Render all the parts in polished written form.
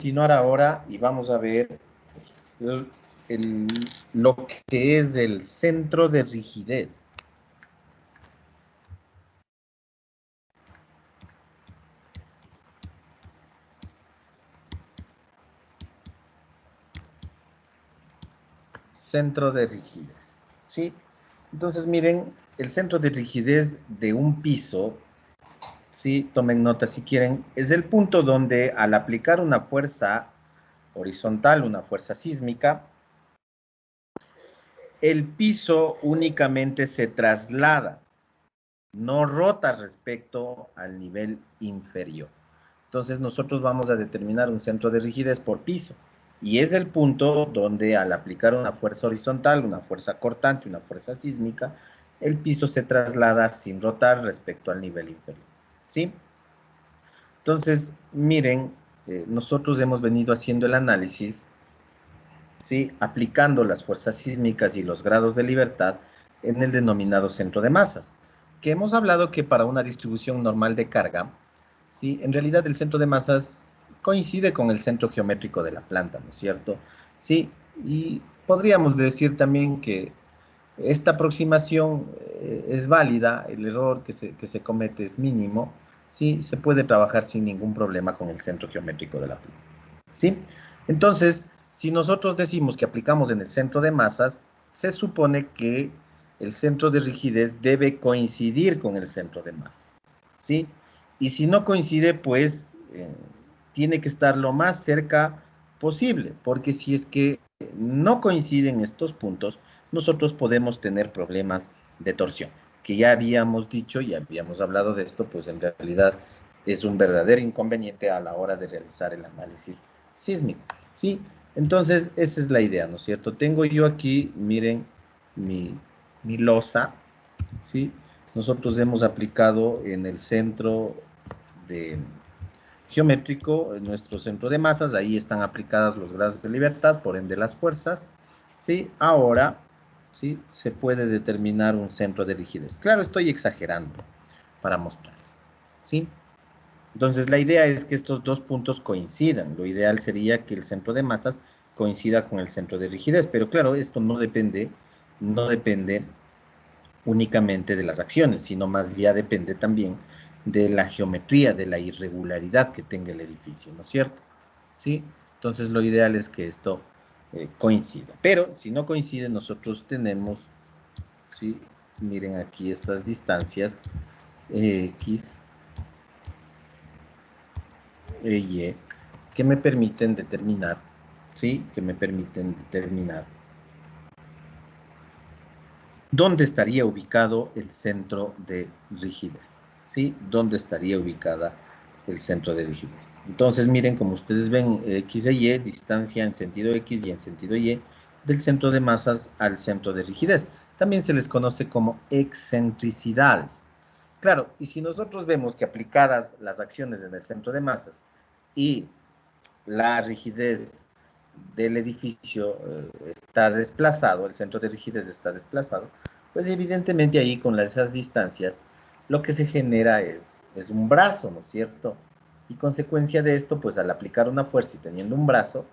continuar ahora y vamos a ver lo que es el centro de rigidez. Centro de rigidez, ¿sí? Entonces, miren, el centro de rigidez de un piso, ¿sí? Tomen nota si quieren, es el punto donde al aplicar una fuerza horizontal, una fuerza sísmica, el piso únicamente se traslada, no rota respecto al nivel inferior. Entonces nosotros vamos a determinar un centro de rigidez por piso. Y es el punto donde al aplicar una fuerza horizontal, una fuerza cortante, una fuerza sísmica, el piso se traslada sin rotar respecto al nivel inferior. ¿Sí? Entonces, miren, nosotros hemos venido haciendo el análisis, ¿sí? Aplicando las fuerzas sísmicas y los grados de libertad en el denominado centro de masas, que hemos hablado que para una distribución normal de carga, ¿sí? En realidad el centro de masas coincide con el centro geométrico de la planta, ¿no es cierto? Sí, y podríamos decir también que esta aproximación es válida, el error que se comete es mínimo, sí, se puede trabajar sin ningún problema con el centro geométrico de la planta, ¿sí? Entonces, si nosotros decimos que aplicamos en el centro de masas, se supone que el centro de rigidez debe coincidir con el centro de masas, ¿sí? Y si no coincide, pues tiene que estar lo más cerca posible, porque si es que no coinciden estos puntos, nosotros podemos tener problemas de torsión, que ya habíamos dicho, ya habíamos hablado de esto, pues en realidad es un verdadero inconveniente a la hora de realizar el análisis sísmico, ¿sí? Entonces, esa es la idea, ¿no es cierto? Tengo yo aquí, miren, mi losa, ¿sí? Nosotros hemos aplicado en el centro de geométrico, en nuestro centro de masas, ahí están aplicadas los grados de libertad, por ende las fuerzas, ¿sí? Ahora, ¿sí? Se puede determinar un centro de rigidez. Claro, estoy exagerando para mostrar, ¿sí? Entonces, la idea es que estos dos puntos coincidan. Lo ideal sería que el centro de masas coincida con el centro de rigidez, pero claro, esto no depende únicamente de las acciones, sino más ya depende también de la geometría, de la irregularidad que tenga el edificio, ¿no es cierto? ¿Sí? Entonces, lo ideal es que esto coincida. Pero, si no coincide, nosotros tenemos, ¿sí? Miren aquí estas distancias, X, Y, que me permiten determinar, ¿sí? Que me permiten determinar dónde estaría ubicado el centro de rigidez, ¿sí? ¿Dónde estaría ubicada el centro de rigidez? Entonces, miren, como ustedes ven, X e Y, distancia en sentido X y en sentido Y, del centro de masas al centro de rigidez. También se les conoce como excentricidades. Claro, y si nosotros vemos que aplicadas las acciones en el centro de masas y la rigidez del edificio está desplazado, el centro de rigidez está desplazado, pues evidentemente ahí con esas distancias lo que se genera es un brazo, ¿no es cierto? Y consecuencia de esto, pues al aplicar una fuerza y teniendo un brazo,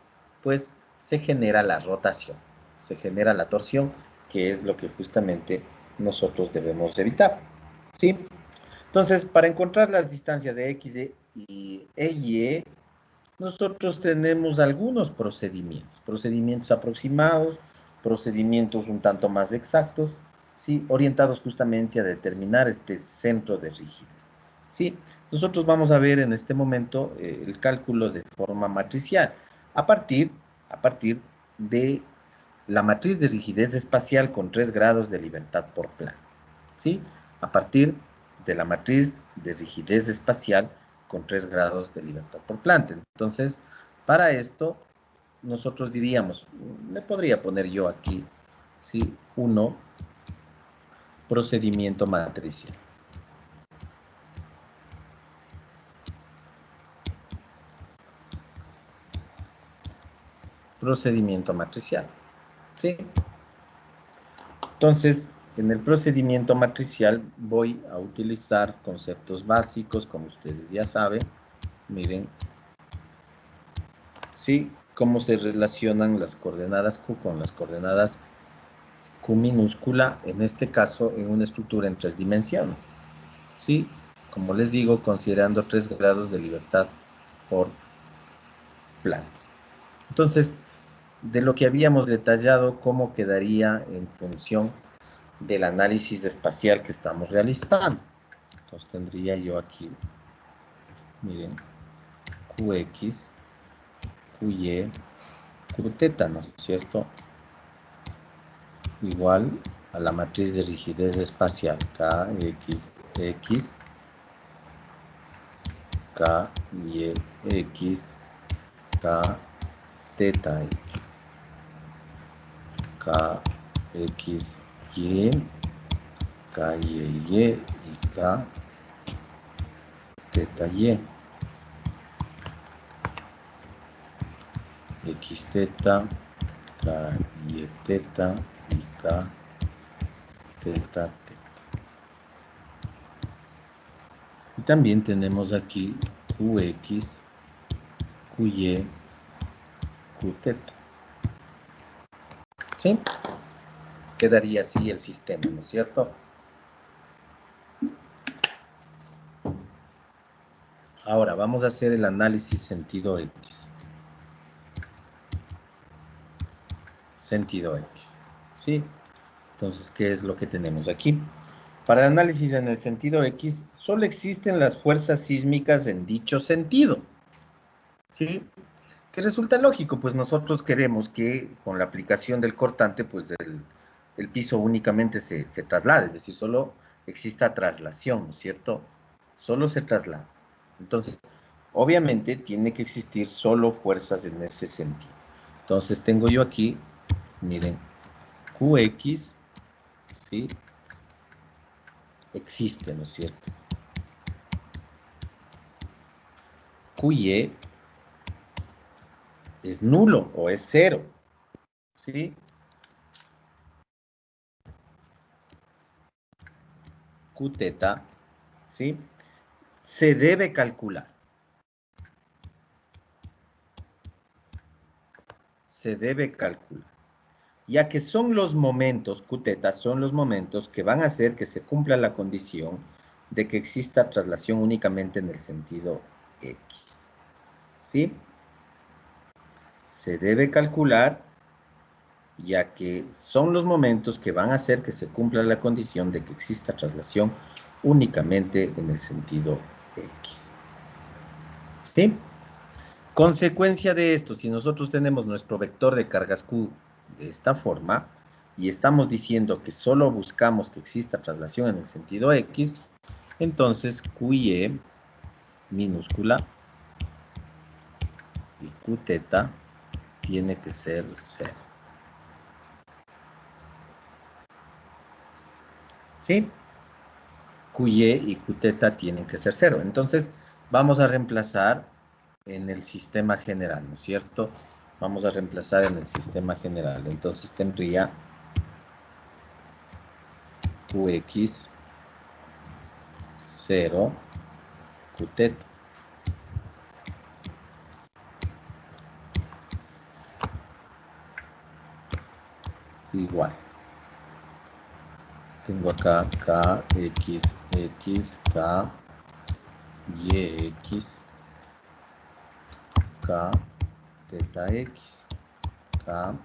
pues se genera la rotación, se genera la torsión, que es lo que justamente nosotros debemos evitar, ¿sí? Entonces, para encontrar las distancias de X y Y, nosotros tenemos algunos procedimientos aproximados, procedimientos un tanto más exactos, ¿sí? Orientados justamente a determinar este centro de rigidez, ¿sí? Nosotros vamos a ver en este momento el cálculo de forma matricial, a partir, a partir de la matriz de rigidez espacial con 3 grados de libertad por plano, ¿sí? A partir de la matriz de rigidez espacial con 3 grados de libertad por planta. Entonces, para esto, nosotros diríamos, le podría poner yo aquí, ¿sí? 1, procedimiento matricial. Procedimiento matricial, ¿sí? Entonces, en el procedimiento matricial voy a utilizar conceptos básicos, como ustedes ya saben. Miren, ¿sí? Cómo se relacionan las coordenadas Q con las coordenadas Q minúscula, en este caso en una estructura en 3 dimensiones, ¿sí? Como les digo, considerando 3 grados de libertad por plano. Entonces, de lo que habíamos detallado, cómo quedaría en función del análisis espacial que estamos realizando. Entonces tendría yo aquí, miren, Qx, Qy, Qθ, ¿no es cierto? Igual a la matriz de rigidez espacial, Kx, X, Ky, X, Kθ, X, Kx, Y, Ky, Y y Kθ, Y. Xθ, Ky, θ y Kθ. Y también tenemos aquí Qx, Qy, Qθ. ¿Sí? Quedaría así el sistema, ¿no es cierto? Ahora vamos a hacer el análisis sentido X. Sentido X. ¿Sí? Entonces, ¿qué es lo que tenemos aquí? Para el análisis en el sentido X, solo existen las fuerzas sísmicas en dicho sentido. ¿Sí? Que resulta lógico, pues nosotros queremos que con la aplicación del cortante, pues el piso únicamente se traslade, es decir, solo exista traslación, ¿no es cierto? Solo se traslada. Entonces, obviamente tiene que existir solo fuerzas en ese sentido. Entonces tengo yo aquí, miren, Qx, ¿sí? Existe, ¿no es cierto? Qy es nulo o es cero, ¿sí? Qθ, ¿sí? Se debe calcular. Se debe calcular, ya que son los momentos, Qθ, son los momentos que van a hacer que se cumpla la condición de que exista traslación únicamente en el sentido X. ¿Sí? Se debe calcular, ya que son los momentos que van a hacer que se cumpla la condición de que exista traslación únicamente en el sentido X. ¿Sí? Consecuencia de esto, si nosotros tenemos nuestro vector de cargas Q de esta forma y estamos diciendo que solo buscamos que exista traslación en el sentido X, entonces Qy minúscula y Qθ tiene que ser 0. ¿Sí? Qy y Qθ tienen que ser 0. Entonces vamos a reemplazar en el sistema general, ¿no es cierto? Vamos a reemplazar en el sistema general. Entonces tendría Qx 0, Qθ. Igual. Tengo acá Kx, X, K, Y, X, K, θ, X, K,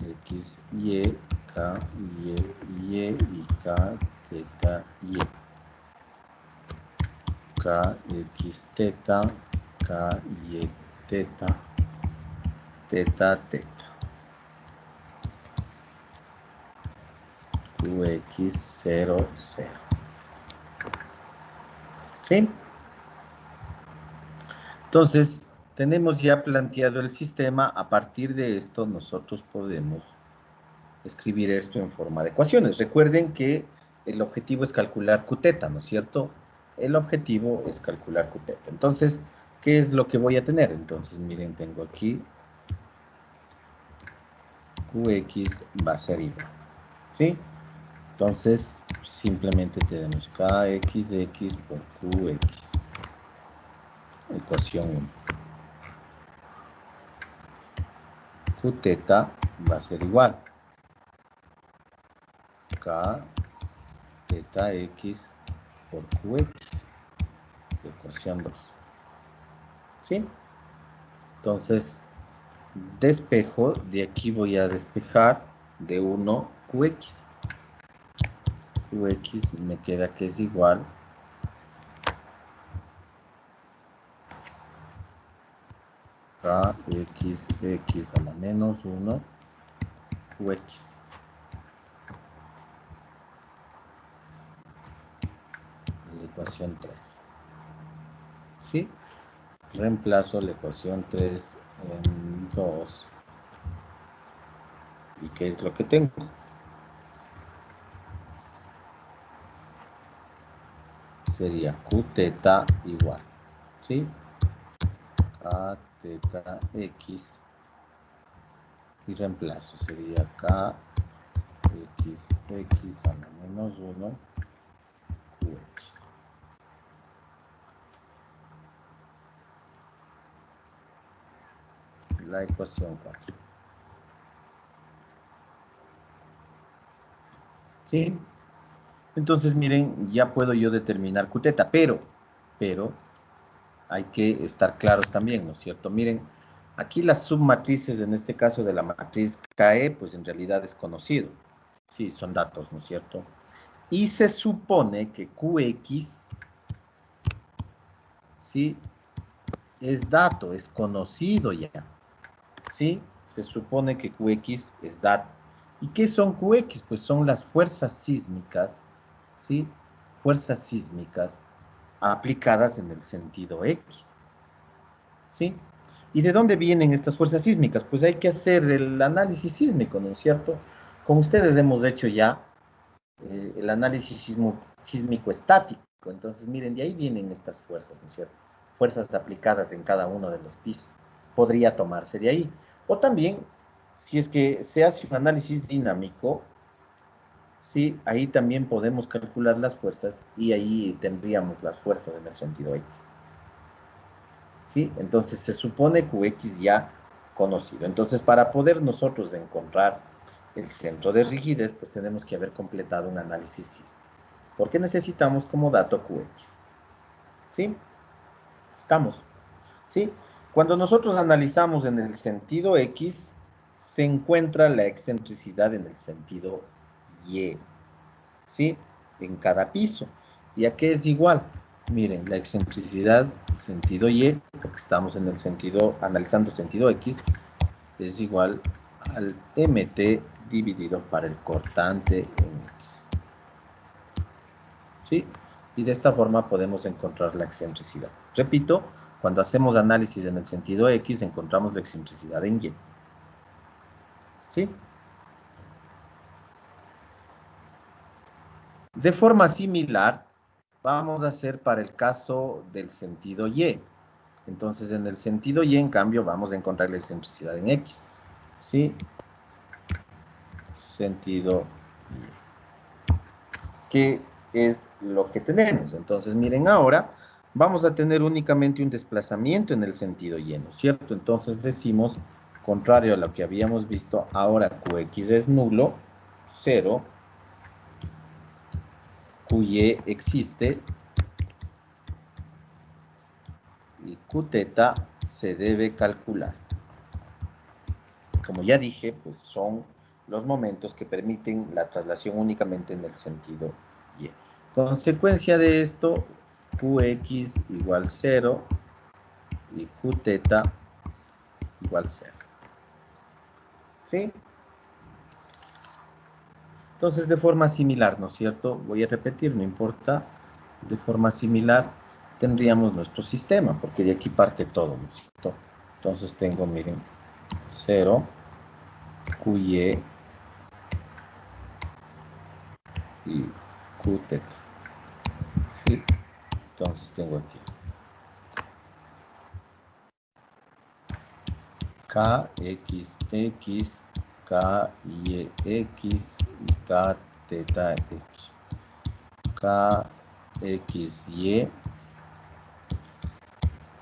X, Y, K, Y, Y y K, θ, Y. K, X, θ, K, Y, θ, θ, θ. Qx 0, 0. ¿Sí? Entonces, tenemos ya planteado el sistema. A partir de esto, nosotros podemos escribir esto en forma de ecuaciones. Recuerden que el objetivo es calcular Qθ, ¿no es cierto? El objetivo es calcular Qθ. Entonces, ¿qué es lo que voy a tener? Entonces, miren, tengo aquí Qx va a ser igual, ¿sí? Entonces, simplemente tenemos Kxx por Qx. Ecuación 1. Q teta va a ser igual K teta X por QX, ecuación 2. ¿Sí? Entonces, despejo, de aquí voy a despejar de 1 QX. QX me queda que es igual KX a la menos 1 QX. La ecuación 3. ¿Sí? Reemplazo la ecuación 3 en 2. ¿Y qué es lo que tengo? Sería Q teta igual, ¿sí? K teta X. Y reemplazo, sería K X a la menos 1 QX. La ecuación 4. ¿Sí? Entonces, miren, ya puedo yo determinar Q teta, pero hay que estar claros también, ¿no es cierto? Miren, aquí las submatrices, en este caso de la matriz KE, pues en realidad es conocido. Sí, son datos, ¿no es cierto? Y se supone que QX, ¿sí? Es dato, es conocido ya, ¿sí? Se supone que QX es dato. ¿Y qué son QX? Pues son las fuerzas sísmicas, ¿sí? Fuerzas sísmicas aplicadas en el sentido X, ¿sí? ¿Y de dónde vienen estas fuerzas sísmicas? Pues hay que hacer el análisis sísmico, ¿no es cierto? Con ustedes hemos hecho ya el análisis sísmico estático. Entonces, miren, de ahí vienen estas fuerzas, ¿no es cierto? Fuerzas aplicadas en cada uno de los pisos. Podría tomarse de ahí. O también, si es que se hace un análisis dinámico, sí, ahí también podemos calcular las fuerzas y ahí tendríamos las fuerzas en el sentido X. ¿Sí? Entonces se supone QX ya conocido. Entonces, para poder nosotros encontrar el centro de rigidez, pues tenemos que haber completado un análisis sísmico. Porque necesitamos como dato QX. ¿Sí? Estamos. ¿Sí? Cuando nosotros analizamos en el sentido X, se encuentra la excentricidad en el sentido Y. ¿Sí? En cada piso. ¿Y a qué es igual? Miren, la excentricidad en sentido Y, porque estamos en el sentido, analizando sentido X, es igual al MT dividido para el cortante en X. ¿Sí? Y de esta forma podemos encontrar la excentricidad. Repito, cuando hacemos análisis en el sentido X, encontramos la excentricidad en Y. ¿Sí? De forma similar, vamos a hacer para el caso del sentido Y. Entonces, en el sentido Y, en cambio, vamos a encontrar la excentricidad en X. ¿Sí? Sentido Y. ¿Qué es lo que tenemos? Entonces, miren, ahora vamos a tener únicamente un desplazamiento en el sentido Y, ¿no es cierto? Entonces decimos, contrario a lo que habíamos visto, ahora QX es nulo, 0, QY existe, y Q teta se debe calcular. Como ya dije, pues son los momentos que permiten la traslación únicamente en el sentido Y. Consecuencia de esto, Qx igual 0 y Q teta igual 0. ¿Sí? Entonces, de forma similar, ¿no es cierto? Voy a repetir, no importa. De forma similar tendríamos nuestro sistema, porque de aquí parte todo, ¿no es cierto? Entonces tengo, miren, 0, QY y Q teta. ¿Sí? Entonces tengo aquí KXX, KYX y K teta X. KXY,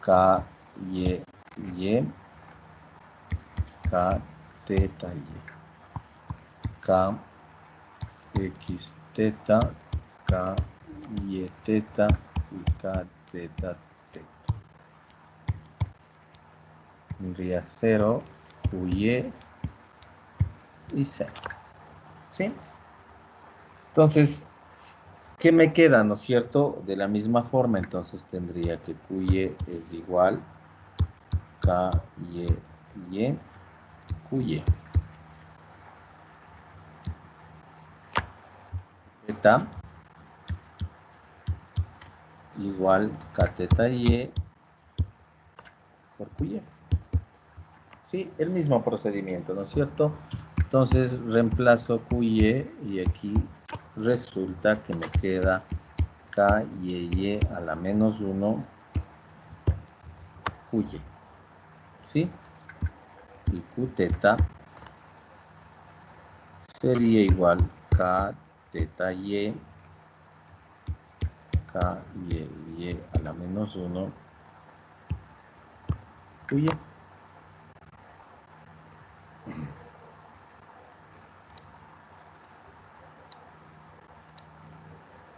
KYY, K teta y. K, X teta, K, Y teta y K teta teta. Tendría 0, QY y 0. ¿Sí? Entonces, ¿qué me queda, no es cierto? De la misma forma, entonces tendría que QY es igual K, Y, Y, QY. Teta igual K teta Y por QY. Sí, el mismo procedimiento, ¿no es cierto? Entonces reemplazo QY y aquí resulta que me queda K y a la menos 1 QY. ¿Sí? Y Q teta sería igual K teta Y, K y a la menos 1 QY.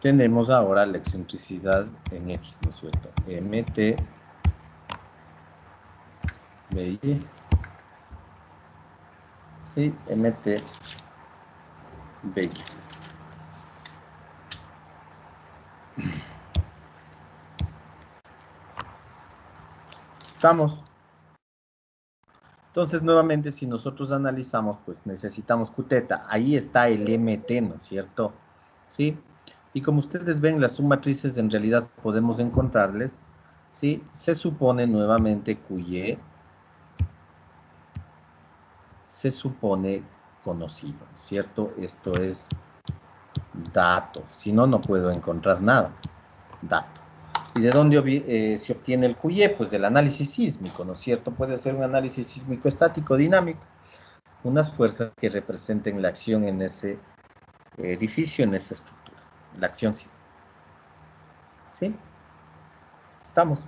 Tenemos ahora la excentricidad en X, ¿no es cierto? MT BY. Sí, MT BY. Estamos. Entonces, nuevamente, si nosotros analizamos, pues necesitamos Qθ. Ahí está el MT, ¿no es cierto? ¿Sí? Y como ustedes ven, las submatrices en realidad podemos encontrarles, ¿sí? Se supone nuevamente QY se supone conocido, ¿no es cierto? Esto es dato. Si no, no puedo encontrar nada. Dato. ¿Y de dónde se obtiene el QY? Pues del análisis sísmico, ¿no es cierto? Puede ser un análisis sísmico estático dinámico. Unas fuerzas que representen la acción en ese edificio, en esa estructura, la acción sísmica. ¿Sí? Estamos.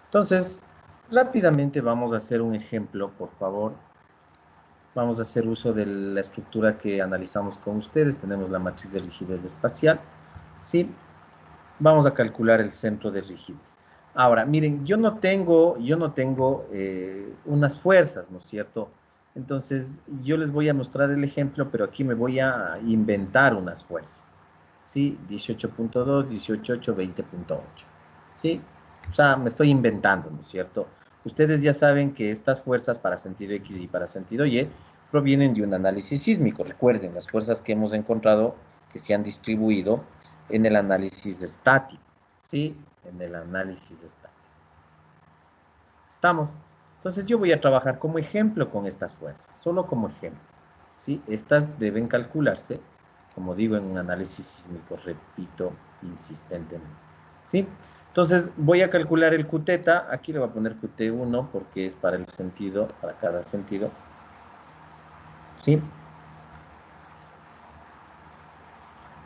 Entonces, rápidamente vamos a hacer un ejemplo, por favor. Vamos a hacer uso de la estructura que analizamos con ustedes. Tenemos la matriz de rigidez espacial. ¿Sí? Vamos a calcular el centro de rigidez. Ahora, miren, yo no tengo unas fuerzas, ¿no es cierto? Entonces, yo les voy a mostrar el ejemplo, pero aquí me voy a inventar unas fuerzas. ¿Sí? 18.2, 18.8, 20.8. ¿Sí? O sea, me estoy inventando, ¿no es cierto? Ustedes ya saben que estas fuerzas para sentido X y para sentido Y provienen de un análisis sísmico. Recuerden, las fuerzas que hemos encontrado que se han distribuido en el análisis estático. ¿Sí? En el análisis estático. ¿Estamos? Entonces yo voy a trabajar como ejemplo con estas fuerzas, solo como ejemplo. ¿Sí? Estas deben calcularse, como digo, en un análisis sísmico, repito insistentemente. ¿Sí? Entonces voy a calcular el Qθ, aquí le voy a poner Qt1 porque es para el sentido, para cada sentido. ¿Sí?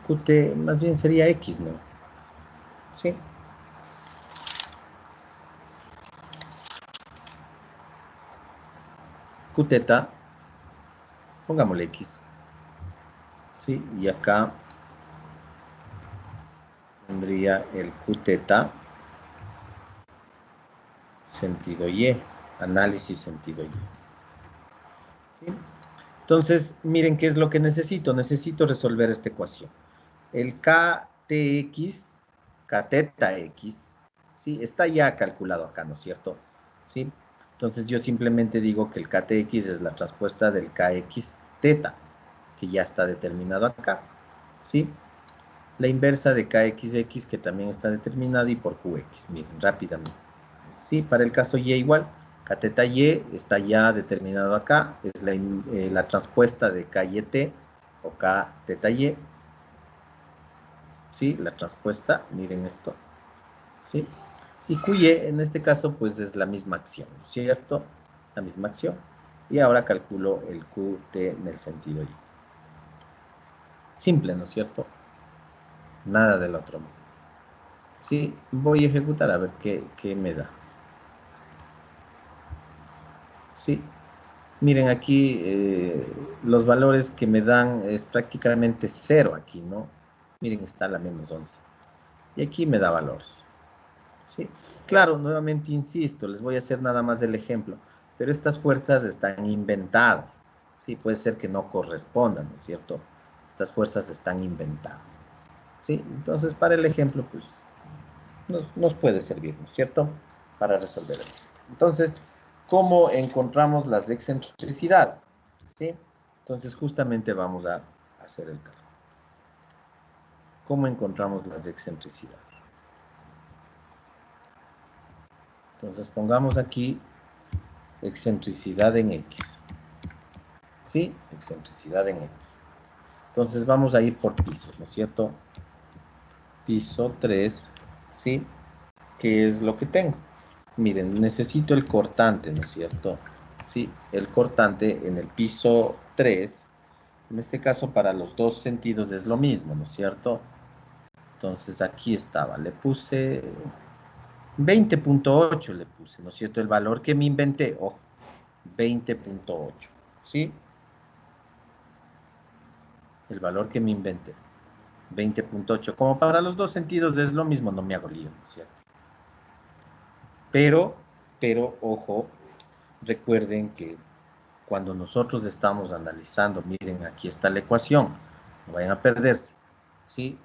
Qt más bien sería X, ¿no? ¿Sí? Qθ, pongámosle X. ¿Sí? Y acá tendría el Qθ sentido Y, análisis sentido Y. ¿Sí? Entonces, miren qué es lo que necesito. Necesito resolver esta ecuación. El KTX, Kθ X, ¿sí? Está ya calculado acá, ¿no es cierto? ¿Sí? Entonces yo simplemente digo que el KTX es la traspuesta del KX teta, que ya está determinado acá, ¿sí? La inversa de KXX, que también está determinada, y por QX, miren, rápidamente. ¿Sí? Para el caso Y igual, Kθ Y está ya determinado acá, es la transpuesta de KYT o Kθ Y, ¿sí? La transpuesta, miren esto, ¿sí? Y QY en este caso pues es la misma acción, ¿cierto? La misma acción. Y ahora calculo el QT en el sentido Y. Simple, ¿no es cierto? Nada del otro modo. Sí, voy a ejecutar a ver qué me da. Sí, Miren, aquí los valores que me dan es prácticamente 0 aquí, ¿no? Miren, está la -11. Y aquí me da valores. ¿Sí? Claro, nuevamente insisto, les voy a hacer nada más el ejemplo, pero estas fuerzas están inventadas. Sí, puede ser que no correspondan, ¿no es cierto? Estas fuerzas están inventadas. ¿Sí? Entonces, para el ejemplo, pues, nos puede servir, ¿no es cierto? Para resolver esto. Entonces, ¿cómo encontramos las excentricidades? ¿Sí? Entonces, justamente vamos a hacer el cálculo. ¿Cómo encontramos las excentricidades? Entonces, pongamos aquí excentricidad en X. ¿Sí? Excentricidad en X. Entonces, vamos a ir por pisos, ¿no es cierto? Piso 3, ¿sí? ¿Qué es lo que tengo? Miren, necesito el cortante, ¿no es cierto? Sí, el cortante en el piso 3, en este caso para los dos sentidos es lo mismo, ¿no es cierto? Entonces aquí estaba, le puse 20.8, le puse, ¿no es cierto? El valor que me inventé, ojo, 20.8, ¿sí? El valor que me inventé, 20.8. Como para los dos sentidos es lo mismo, no me hago lío, ¿no es cierto? Pero, ojo, recuerden que cuando nosotros estamos analizando, miren, aquí está la ecuación, no vayan a perderse, ¿sí?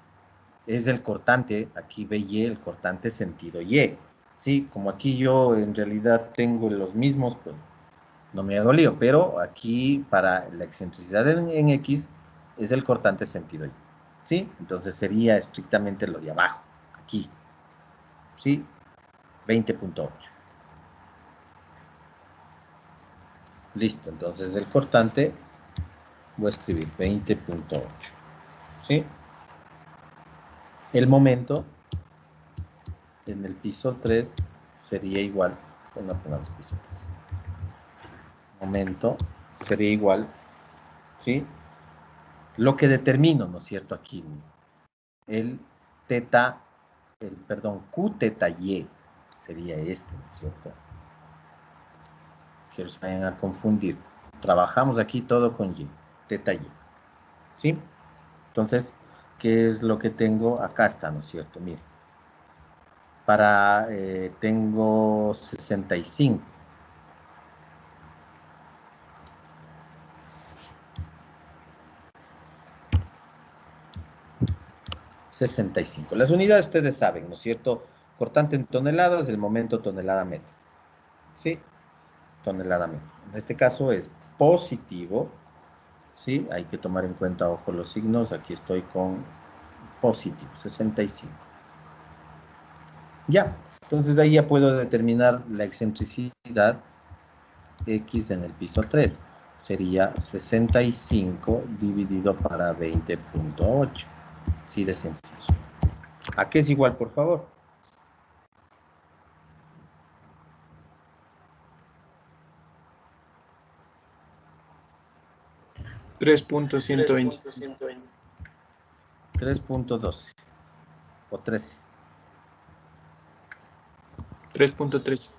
Es el cortante, aquí ve Y, el cortante sentido Y, ¿sí? Como aquí yo en realidad tengo los mismos, pues no me hago lío, pero aquí para la excentricidad en X es el cortante sentido Y, ¿sí? Entonces sería estrictamente lo de abajo, aquí, ¿sí? 20.8. Listo, entonces el cortante voy a escribir 20.8, ¿sí? El momento en el piso 3 sería igual, bueno, pongamos piso 3. Momento sería igual, ¿sí? Lo que determino, ¿no es cierto? Aquí, el teta, perdón, Q teta Y sería este, ¿no es cierto? Que se vayan a confundir. Trabajamos aquí todo con Y, teta Y, ¿sí? Entonces, ¿qué es lo que tengo? Acá está, ¿no es cierto? Mire, tengo 65. 65. Las unidades ustedes saben, ¿no es cierto? Cortante en toneladas, el momento tonelada metro. ¿Sí? Tonelada metro. En este caso es positivo, ¿sí? Hay que tomar en cuenta, ojo, los signos. Aquí estoy con positivo, 65. Ya, entonces de ahí ya puedo determinar la excentricidad X en el piso 3. Sería 65 dividido para 20.8. Sí, de sencillo. ¿A qué es igual, por favor? 3.120. 3.12 o 13. 3.3.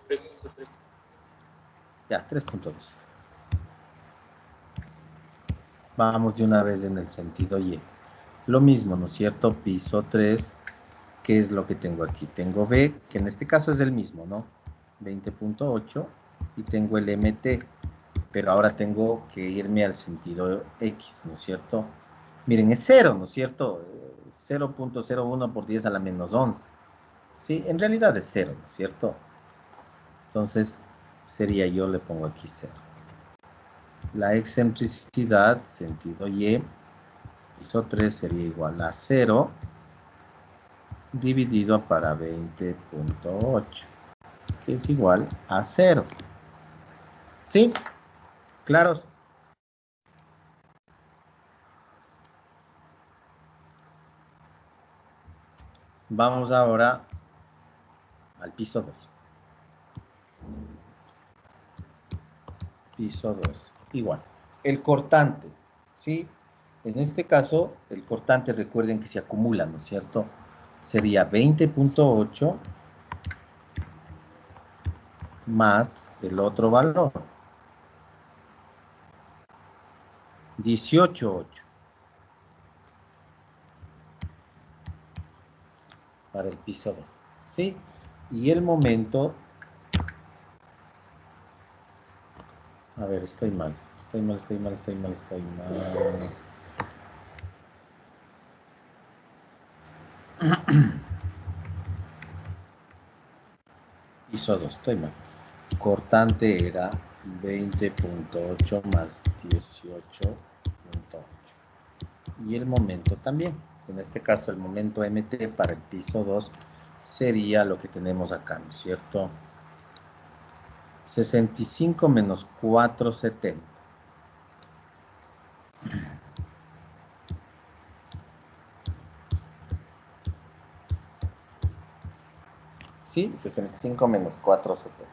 Ya, 3.12. Vamos de una vez en el sentido Y. Lo mismo, ¿no es cierto? Piso 3, ¿qué es lo que tengo aquí? Tengo B, que en este caso es el mismo, ¿no? 20.8 y tengo el MT, pero ahora tengo que irme al sentido X, ¿no es cierto? Miren, es 0, ¿no es cierto? 0.01 por 10 a la -11. Sí, en realidad es 0, ¿no es cierto? Entonces, sería yo le pongo aquí 0. La excentricidad, sentido Y, piso 3 sería igual a 0 dividido para 20.8, que es igual a 0. ¿Sí? ¿Claros? Vamos ahora al piso 2. Piso 2. Igual. El cortante, ¿sí? En este caso, el cortante, recuerden que se acumula, ¿no es cierto? Sería 20.8 más el otro valor. 18.8. Para el piso 2. ¿Sí? Y el momento... A ver, estoy mal. Estoy mal. Piso 2, estoy mal. Cortante era 20.8 más 18.8. Y el momento también. En este caso, el momento MT para el piso 2 sería lo que tenemos acá, ¿no es cierto? 65 menos 470. Sí, 65 menos 470.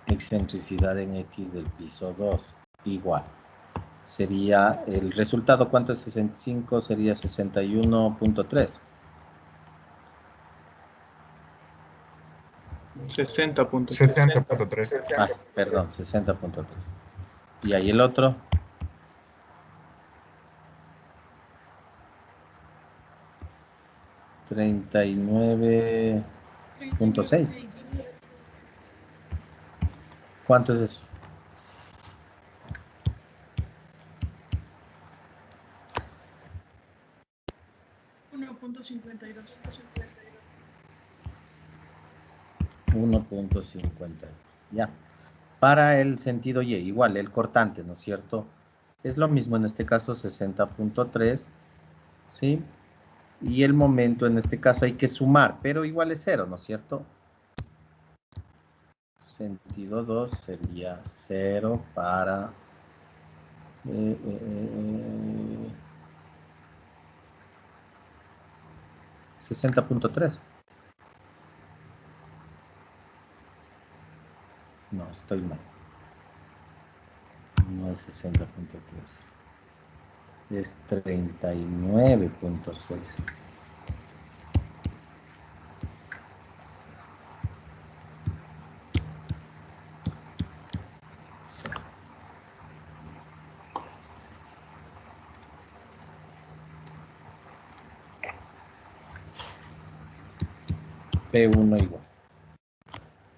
Excentricidad en X del piso 2, igual. Sería el resultado, ¿cuánto es 65? Sería 61.3. 60.3. 60.3. Ah, perdón, 60.3. Y ahí el otro. 39.6. ¿Cuánto es eso? $1.52. 1.50. Ya. Para el sentido Y, igual, el cortante, ¿no es cierto? Es lo mismo en este caso, 60.3, ¿sí? Y el momento en este caso hay que sumar, pero igual es 0, ¿no es cierto? Sentido 2 sería 0 para... 60.3. No, estoy mal. No es 60.3. Es 39.6. Sí. P1 igual.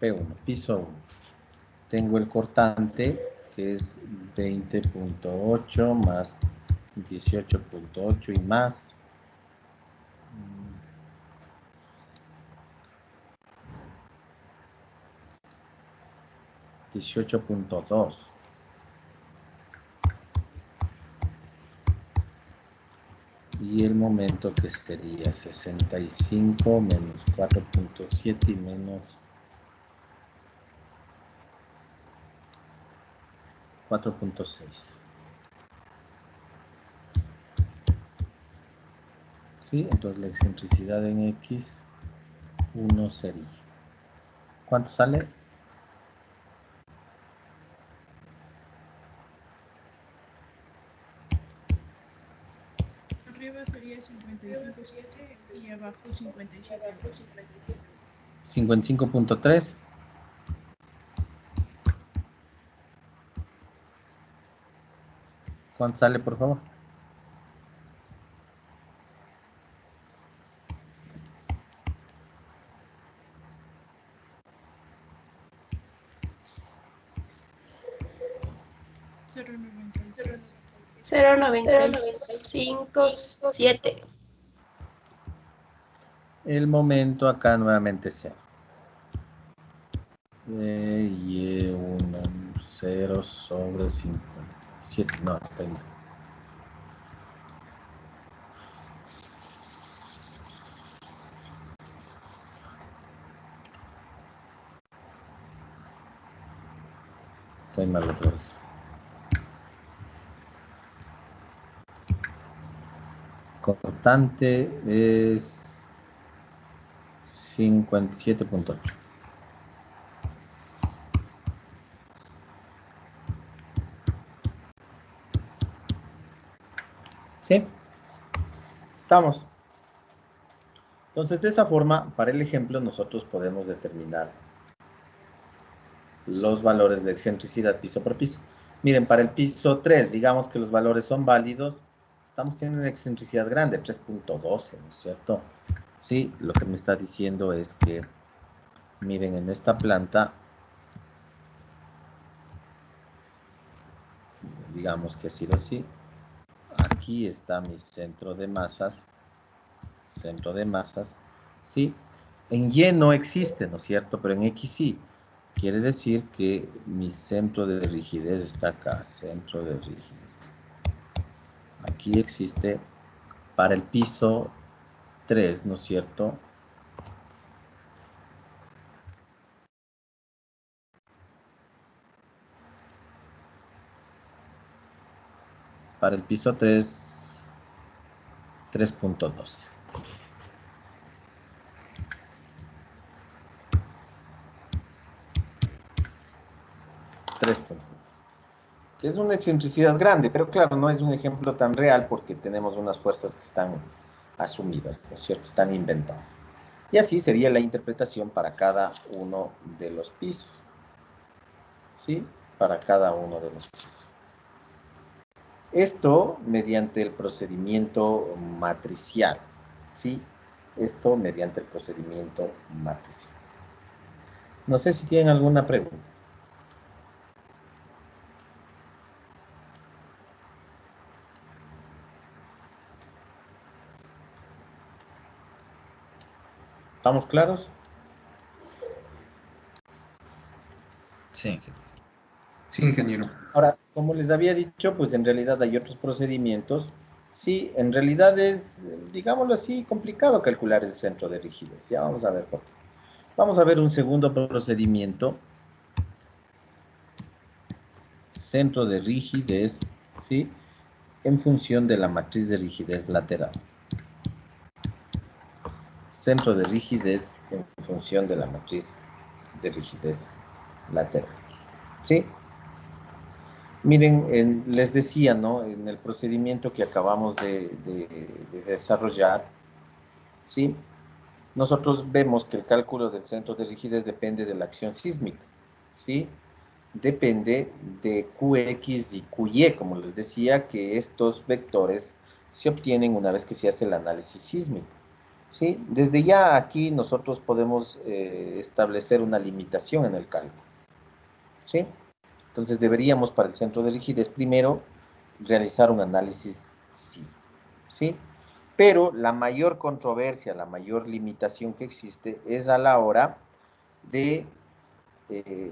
P1, piso 1. Tengo el cortante que es 20.8 más 18.8 y más 18.2. Y el momento que sería 65 menos 4.7 y menos 4.6. ¿Sí? Entonces la excentricidad en X 1 sería. ¿Cuánto sale? Arriba sería 55.7 y abajo 57.2. 55.3. ¿Cuánto sale, por favor? $0.957. El momento acá nuevamente 0. Y 1, 0 sobre 57. No, está bien. Estoy mal otra vez. Cortante es 57.8. ¿Sí? Estamos. Entonces, de esa forma, para el ejemplo, nosotros podemos determinar los valores de excentricidad piso por piso. Miren, para el piso 3, digamos que los valores son válidos, estamos teniendo una excentricidad grande, 3.12, ¿no es cierto? Sí, lo que me está diciendo es que, miren, en esta planta, digamos que ha sido así, aquí está mi centro de masas, ¿sí? En Y no existe, ¿no es cierto? Pero en X sí. Quiere decir que mi centro de rigidez está acá, centro de rigidez. Aquí existe para el piso 3, ¿no es cierto? Para el piso 3, 3.12. 3.2. Que es una excentricidad grande, pero claro, no es un ejemplo tan real porque tenemos unas fuerzas que están asumidas, ¿no es cierto? Están inventadas. Y así sería la interpretación para cada uno de los pisos. ¿Sí? Para cada uno de los pisos. Esto mediante el procedimiento matricial. ¿Sí? Esto mediante el procedimiento matricial. No sé si tienen alguna pregunta. ¿Estamos claros? Sí. Sí, ingeniero. Ahora, como les había dicho, pues en realidad hay otros procedimientos. Sí, en realidad es, digámoslo así, complicado calcular el centro de rigidez. Ya vamos a ver por qué. Vamos a ver un segundo procedimiento. Centro de rigidez, ¿sí? En función de la matriz de rigidez lateral. Centro de rigidez en función de la matriz de rigidez lateral. ¿Sí? Miren, les decía, ¿no? En el procedimiento que acabamos de desarrollar, ¿sí? Nosotros vemos que el cálculo del centro de rigidez depende de la acción sísmica, ¿sí? Depende de Qx y Qy, como les decía, que estos vectores se obtienen una vez que se hace el análisis sísmico, ¿sí? Desde ya aquí nosotros podemos establecer una limitación en el cálculo, ¿sí? Entonces deberíamos para el centro de rigidez primero realizar un análisis sísmico, ¿sí? Pero la mayor controversia, la mayor limitación que existe es a la hora de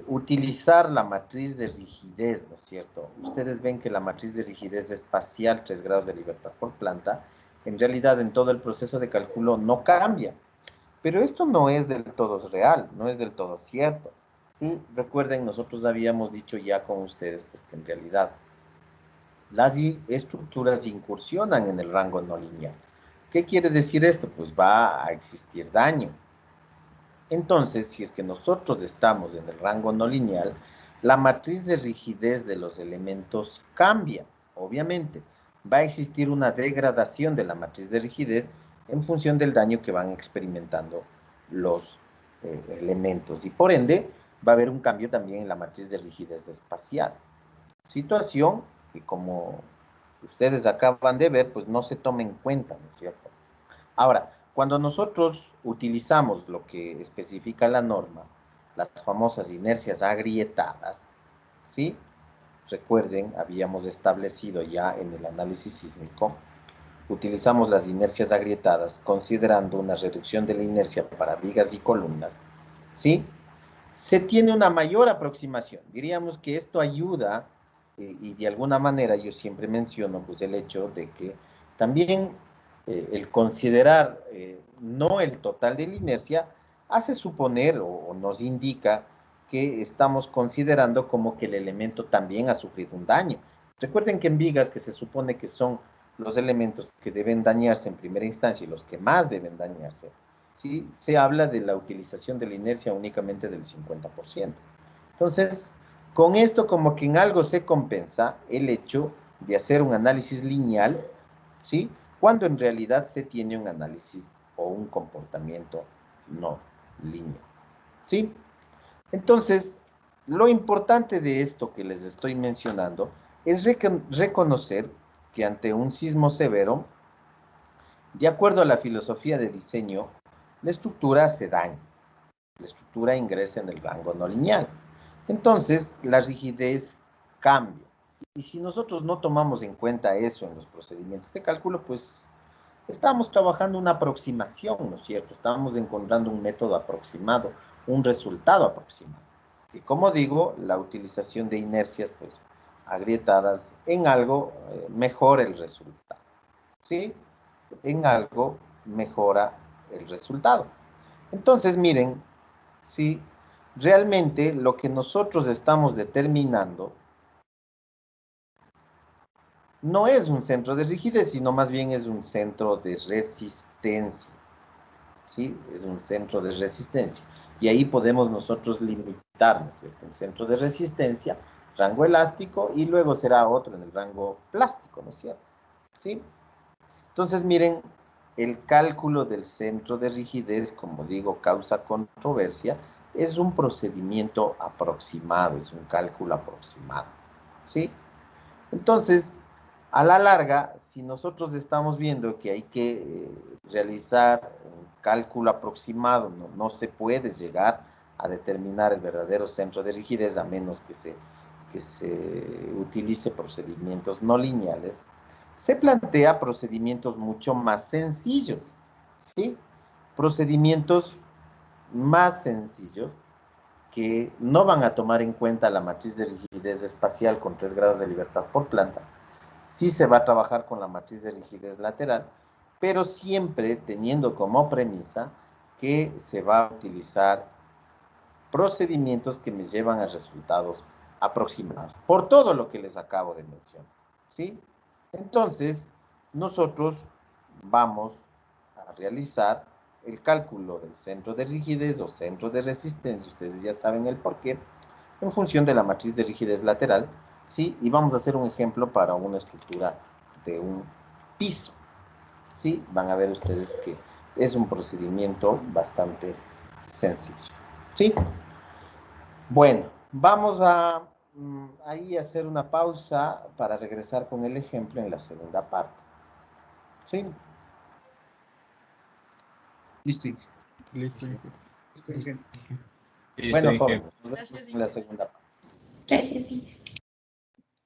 utilizar la matriz de rigidez, ¿no es cierto? Ustedes ven que la matriz de rigidez espacial, 3 grados de libertad por planta, en realidad en todo el proceso de cálculo no cambia. Pero esto no es del todo real, no es del todo cierto. Sí, recuerden, nosotros habíamos dicho ya con ustedes pues, que en realidad las estructuras incursionan en el rango no lineal. ¿Qué quiere decir esto? Pues va a existir daño. Entonces, si es que nosotros estamos en el rango no lineal, la matriz de rigidez de los elementos cambia, obviamente. Va a existir una degradación de la matriz de rigidez en función del daño que van experimentando los elementos. Y por ende, va a haber un cambio también en la matriz de rigidez espacial. Situación que como ustedes acaban de ver, pues no se toma en cuenta, ¿no es cierto? Ahora, cuando nosotros utilizamos lo que especifica la norma, las famosas inercias agrietadas, ¿sí? Recuerden, habíamos establecido ya en el análisis sísmico, utilizamos las inercias agrietadas considerando una reducción de la inercia para vigas y columnas, ¿sí? Se tiene una mayor aproximación. Diríamos que esto ayuda y de alguna manera yo siempre menciono pues el hecho de que también el considerar no el total de la inercia hace suponer o nos indica que estamos considerando como que el elemento también ha sufrido un daño. Recuerden que en vigas, que se supone que son los elementos que deben dañarse en primera instancia y los que más deben dañarse, ¿sí? Se habla de la utilización de la inercia únicamente del 50%. Entonces, con esto como que en algo se compensa el hecho de hacer un análisis lineal, ¿sí? Cuando en realidad se tiene un análisis o un comportamiento no lineal, ¿sí? Entonces, lo importante de esto que les estoy mencionando es reconocer que ante un sismo severo, de acuerdo a la filosofía de diseño, la estructura se daña, la estructura ingresa en el rango no lineal. Entonces, la rigidez cambia. Y si nosotros no tomamos en cuenta eso en los procedimientos de cálculo, pues estamos trabajando una aproximación, ¿no es cierto? Estamos encontrando un método aproximado, un resultado aproximado. Y como digo, la utilización de inercias, pues, agrietadas en algo mejora el resultado, ¿sí? En algo mejora el resultado. Entonces, miren, ¿sí? Realmente lo que nosotros estamos determinando no es un centro de rigidez, sino más bien es un centro de resistencia, ¿sí? Es un centro de resistencia. Y ahí podemos nosotros limitarnos, ¿cierto? Un centro de resistencia, rango elástico, y luego será otro en el rango plástico, ¿no es cierto? ¿Sí? Entonces, miren, el cálculo del centro de rigidez, como digo, causa controversia, es un procedimiento aproximado, es un cálculo aproximado, ¿sí? Entonces, a la larga, si nosotros estamos viendo que hay que realizar un cálculo aproximado, no se puede llegar a determinar el verdadero centro de rigidez a menos que se utilice procedimientos no lineales, se plantea procedimientos mucho más sencillos, ¿sí? Procedimientos más sencillos que no van a tomar en cuenta la matriz de rigidez espacial con 3 grados de libertad por planta. Sí se va a trabajar con la matriz de rigidez lateral, pero siempre teniendo como premisa que se va a utilizar procedimientos que me llevan a resultados aproximados, por todo lo que les acabo de mencionar, ¿sí? Entonces, nosotros vamos a realizar el cálculo del centro de rigidez o centro de resistencia, ustedes ya saben el porqué, en función de la matriz de rigidez lateral, ¿sí? Y vamos a hacer un ejemplo para una estructura de un piso, ¿sí? Van a ver ustedes que es un procedimiento bastante sencillo, ¿sí? Bueno, vamos a ahí hacer una pausa para regresar con el ejemplo en la segunda parte, ¿sí? Listo. Listo. Estoy bien. Bueno, Listo, jóvenes, nos vemos Gracias, en la Inge. segunda parte. Gracias, Inge.